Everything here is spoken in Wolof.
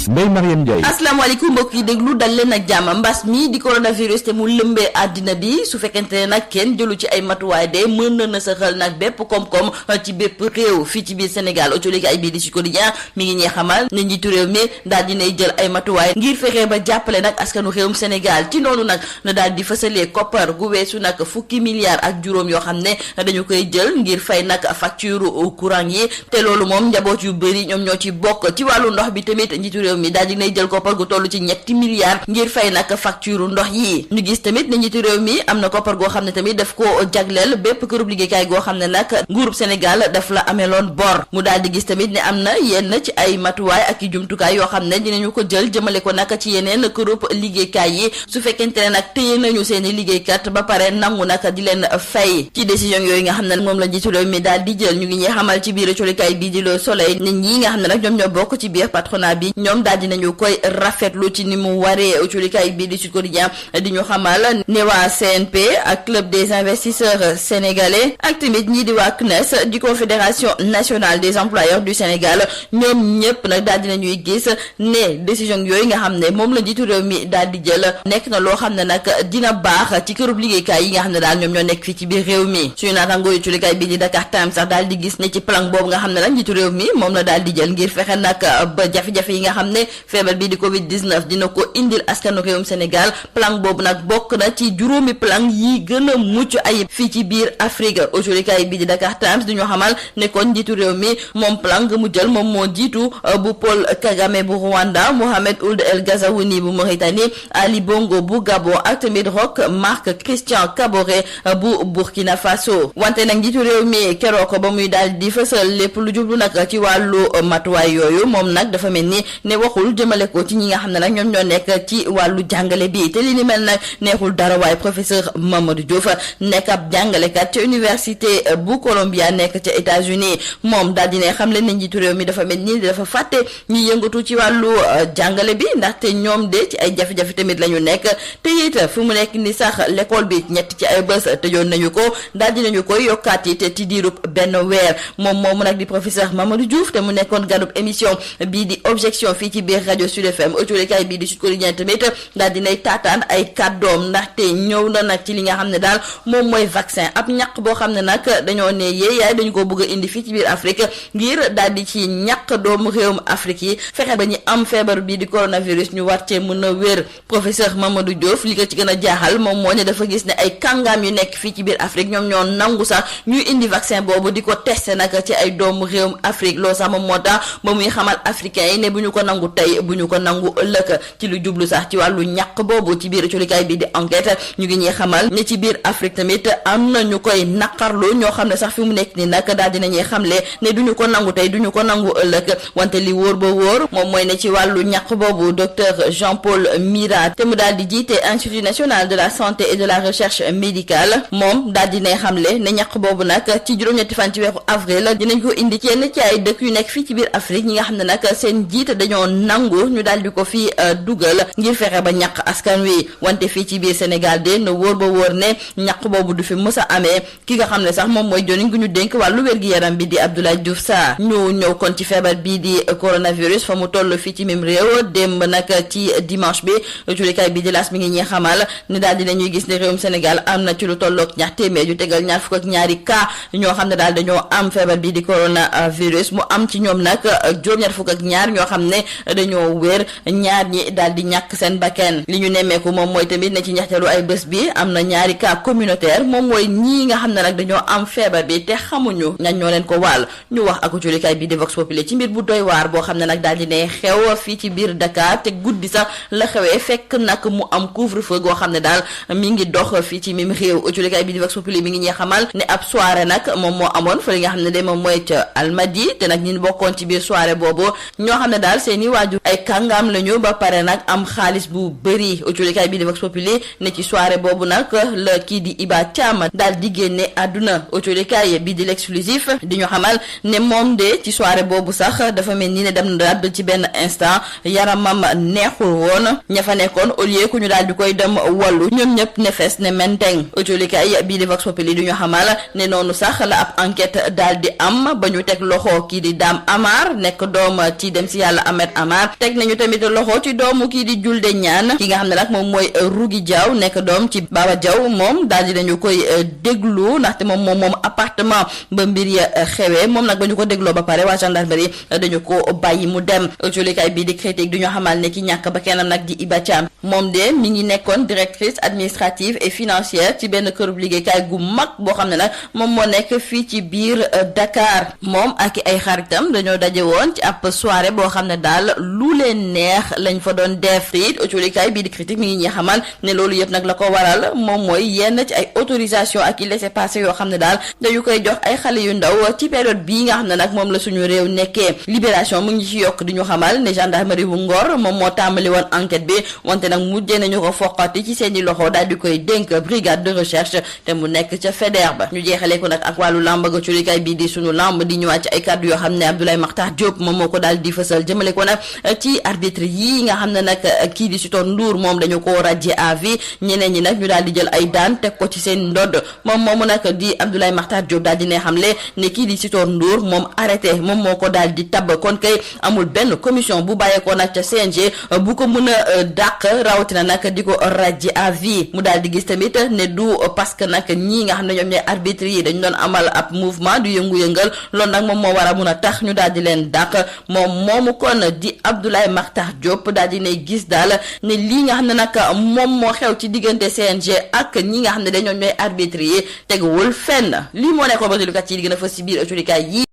Ndeye Mariam Ndiaye. asalaamaaleykum mbokk yi déglu dal leen ak jàmm. mbas mi di coronavirus te mu lëmbee àddina bi su fekkente ne nag kenn jëlu ci ay matuwaay de mën na saxal nag bépp koom-koom ci bépp réew fii ci biir Sénégal autolikaay bii di Sud Quotidien mi ngi ñee xamal ne njiitu réew mi daal dinay jël ay matuwaay ngir fexe ba jàppale nag askanu réewum Sénégal ci noonu nag na daal di fësalee koppar gu weesu nag fukki milliards ak juróom yoo xam ne dañu koy jël ngir fay nag facture courant yi te loolu moom njaboot yu bëri ñoom ñoo ci bokk. ci wàllu ndox bi tamit njiitu réew mi daal dinay jël koppar gu toll ci ñetti milliards ngir fay nag facture ndox yi. ñu gis tamit ne njiitu réew mi am na koppar goo xam ne tamit daf ko jagleel bépp kërub liggéeykaay goo xam ne nag nguurub Sénégal daf la ameloon bor. mu daal di gis tamit ne am na yenn ci ay matuwaay ak i jumtukaay yoo xam ne dinañu ko jël jëmale ko nag ci yeneen kërub liggéeykaay yi su fekkente ne nag téye nañu seeni liggéeykat ba pare nangu nag di leen fay. ci décision yooyu nga xam ne moom la njiitu réew mi daal di jël ñu ngi ñuy xamal ci biir colikaay bii di Le Soleil nit ñi nga xam ne nag ñoom ñoo bokk ci biir patronat bi ñoom daal dinañu koy rafetlu ci ni mu waree. colikaay bii di Sud Quotidien di ñu xamal ne waa CNP ak club des investisseurs sénégalais ak tamit ñii di waa CNES di confédération nationale des employeurs du Sénégal ñoom ñëpp nag daal dinañuy gis ne décision yooyu nga xam ne moom la njiitu réew mi daal di jël nekk na loo xam ne nag dina baax ci kërub liggéeykaay yi nga xam ne daal ñoom ñoo nekk fii ci biir réew mi. suñu naataangoo yu colikaay bii di Dakar Times sax daal di gis ne ci plan boobu nga xam ne nag njiitu réew mi moom la daal di jël ngir fexe nag ba jafe-jafe yi nga xam ne feebar bii di Covid-19 dina ko indil askanu réewum Sénégal plan boobu nag bokk na ci juróomi plan yi gën a mucc ayib fii ci biir Afrique. colikaay bii di Dakar Times di ñu xamal ne kon njiitu réew mi moom plan nga mu jël moom moo jiitu bu Paul Kagame bu Rwanda, Mohamed Ould El Ghazouani bu Mauritanie, Ali Bongo bu Gabon ak tamit Roch Marc Christian Kaboré bu Burkina Faso. wante nag njiitu réew mi keroog ba muy daal di fësal lépp lu jublu nag ci wàllu matuwaay yooyu moom nag dafa mel ni ne waxul jëmale ko ci ñi nga xam ne nag ñoom ñoo nekk ci wàllu jàngale bi te li ni mel nag neexul dara waaye professeur Mamadou Diouf nekk ab jàngalekat ca université bu Columbia nekk ca États-Unis moom daal dina xam leen ne njiitu réew mi dafa mel ni dafa fàtte ñi yëngatu ci wàllu jàngale bi ndaxte ñoom de ci ay jafe-jafe tamit la ñu nekk te it fu mu nekk ni sax l'école bi ñett ci ay bés tëjoon nañu ko daal dinañu koy yokkaat it ci diirub benn weer moom moomu nag di professeur Mamadou Diouf te mu nekkoon ganub émission bii di objection fii ci biir rajo Sud FM autolikaay bii di Sud Quotidien tamit daal dinay taataan ay kàddoom ndaxte ñëw na nag ci li nga xam ne daal moom mooy vaccin ab ñaq boo xam ne nag dañoo ne yaay dañu ko bëgg a indi fii ci biir Afrique ngir daal di ci ñaq doomu réewum Afrique yi fexe ba ñu am feebar bii di coronavirus ñu war cee mën a wér. professeur Mamadou Diouf li ko ci gën a jaaxal moom moo ne dafa gis ne ay kàngaam yu nekk fii ci biir Afrique ñoom ñoo nangu sax ñuy indi vaccin boobu di ko testé nag ci ay doomu réewum Afrique loolu sax moom moo tax ba muy xamal africain yi ne bu ñu ko nangu tey bu ñu ko nangu ëllëg ci lu jublu sax ci wàllu ñàq boobu ci biir colikaay bi di enquête ñu ngi ñuy xamal ne ci biir Afrique tamit am na ñu koy naqarlu ñoo xam ne sax fi mu nekk ni nag daal dinañuy xamle ne duñu ko nangu tey duñu ko nangu ëllëg wante li wóor ba wóor moom mooy ne ci wàllu ñàq boobu docteur Jean-Paul Mira te mu daal di jiite Institut national de la santé et de la recherche médicale moom daal dinay xamle ne ñàq boobu nag ci juróom-ñetti fan ci weeru avril dinañ ko indi ci yenn ci ay dëkk yu nekk fii ci biir Afrique ñi nga xam ne nag seen jiit dañoo nangu ñu daal di ko fi dugal ngir fexe ba ñàq askan wi wante fii ci biir Sénégal de na wóor ba wóor ne ñàq boobu du fi mës a amee ki nga xam ne sax moom mooy joniñ gu ñu dénk wàllu wér-gi-yaram bi di Abdoulaye Diouf Sarr ñu ñëw kon ci feebar bii di coronavirus fa mu toll fii ci même réew démb nag ci dimanche bi julikaay bi di L'As mi ngi ñuy xamal ne daal dinañuy gis ne réewum Sénégal am na ci lu tolloog ñaar téeméer yu tegal ñaar fukk ak ñaari cas ñoo xam ne daal dañoo am feebar bii di coronavirus mu am ci ñoom nag juróom-ñaar fukk ak ñaar ñoo xam ne dañoo wér ñaar ñi daal di ñàkk seen bakkan li ñu nemmeeku moom mooy tamit ne ci ñaxteelu ay bés bi am na ñaari cas communautaire moom mooy ñii nga xam ne nag dañoo am feebar bi te xamuñu ñan ñoo leen ko wàll ñu wax ak julikaay bi di Vox Populi ci mbir bu doy waar boo xam ne nag daal di ne xew fii ci biir Dakar te guddi sax la xewee fekk nag mu am couvre-feu goo xam ne daal mi ngi dox fii ci même réew julikaay bi di Vox Populi mi ngi ñuy xamal ne ab soirée nag moom moo amoon fa li nga xam ne de moom mooy ca Almadi te nag ñi bokkoon ci biir soirée boobu ñoo xam ne daal seeni waajur ay kàngaam lañu ba pare nag am xaalis bu bëri julikaay bi di Vox Populi ne ci soirée boobu nag la kii di Iba Thiam daal di génne àdduna julikaay bi di L'Exclusif di ñu xamal ne moom de ci soirée boobu sax dafa mel ni ne dem na daal ci benn instant yaramam neexul woon ña fa nekkoon au lieu ku ñu daal di koy dem wallu ñoom ñëpp ne fees ne menteng julikaay bii di Vox Populi di ñu xamal ne noonu sax la ab enquête daal di am ba ñu teg loxo kii di Dame Amar nekk doom ci dem si yàlla Ahmed Amar teg nañu tamit loxo ci doomu kii di Julde Ñaan ki nga xam ne nag moom mooy Rugi Diaw nekk doom ci Baba Diaw moom daal di nañu koy déglu ndaxte moom appartement ba mbir ya xewee moom nag ba ñu ko dégloo ba pare waa gendarmerie dañu ko bàyyi mu dem. Jolikaay bii di critique du ñu xamal ne ki ñàkk ba kennam nag di Iba Thiam moom de mi ngi nekkoon directrice administrative et financière ci benn kërub liggéeykaay gu mag boo xam ne nag moom moo nekk fii ci biir Dakar moom ak ay xaritam dañoo daje woon ci ab soirée boo xam ne daal lu leen neex lañ fa doon def te it jolikaay bii di critique mi ngi ñuy xamal ne loolu yëpp nag la ko waral moom mooy yenn ci ay autorisation ak i laissez-passer yoo xam ne daal dañu koy jox ay xale yu ndaw ci période bii nga xam ne nag moom la suñu réew nekkee. Libération mu ngi ci yokk di ñu xamal ne gendarmerie bu Ngor moom moo tàmbali woon enquête bi wante nag mujjee nañu ko foqati ci seeni loxo daal di koy dénk brigade de recherche te mu nekk ca Faidherbe. ñu jeexalee ko nag ak wàllu lamb ga culikaay bii di sunu lamb di ñëwaat ci ay kàddu yoo xam ne Abdoulaye Makhtar Diop moom moo ko daal di fësal jëmale ko nag ci arbitre yi nga xam ne nag kii di Sitor Ndour moom dañu ko radier à vie ñeneen ñi nag ñu daal di jël ay daan teg ko ci seen ndodd moom moomu nag di Abdoulaye Makhtar Diop daal di ne xamle ne kii di Sitor Ndour moom arrêté moom moo ko daal di tabb kon kay amul benn commission bu bàyyeekoo nag ca CNG bu ko mën a dàq rawatina nag di ko radier à vie mu daal di gis tamit ne du parce que nag ñii nga xam ne ñoom ñooy arbitre yi dañu doon amal ab mouvement du yëngu-yëngal loolu nag moom moo war a mun a tax ñu daal di leen dàq moom moomu kon di Abdoulaye Makhtar Diop daal di ne gis daal ne lii nga xam ne nag moom moo xew ci diggante CNG ak ñi nga xam ne dañoo ñooy arbitre yi teguwul fenn lii moo nekkoon ba ci li gën a fës ci biir autolikaay yi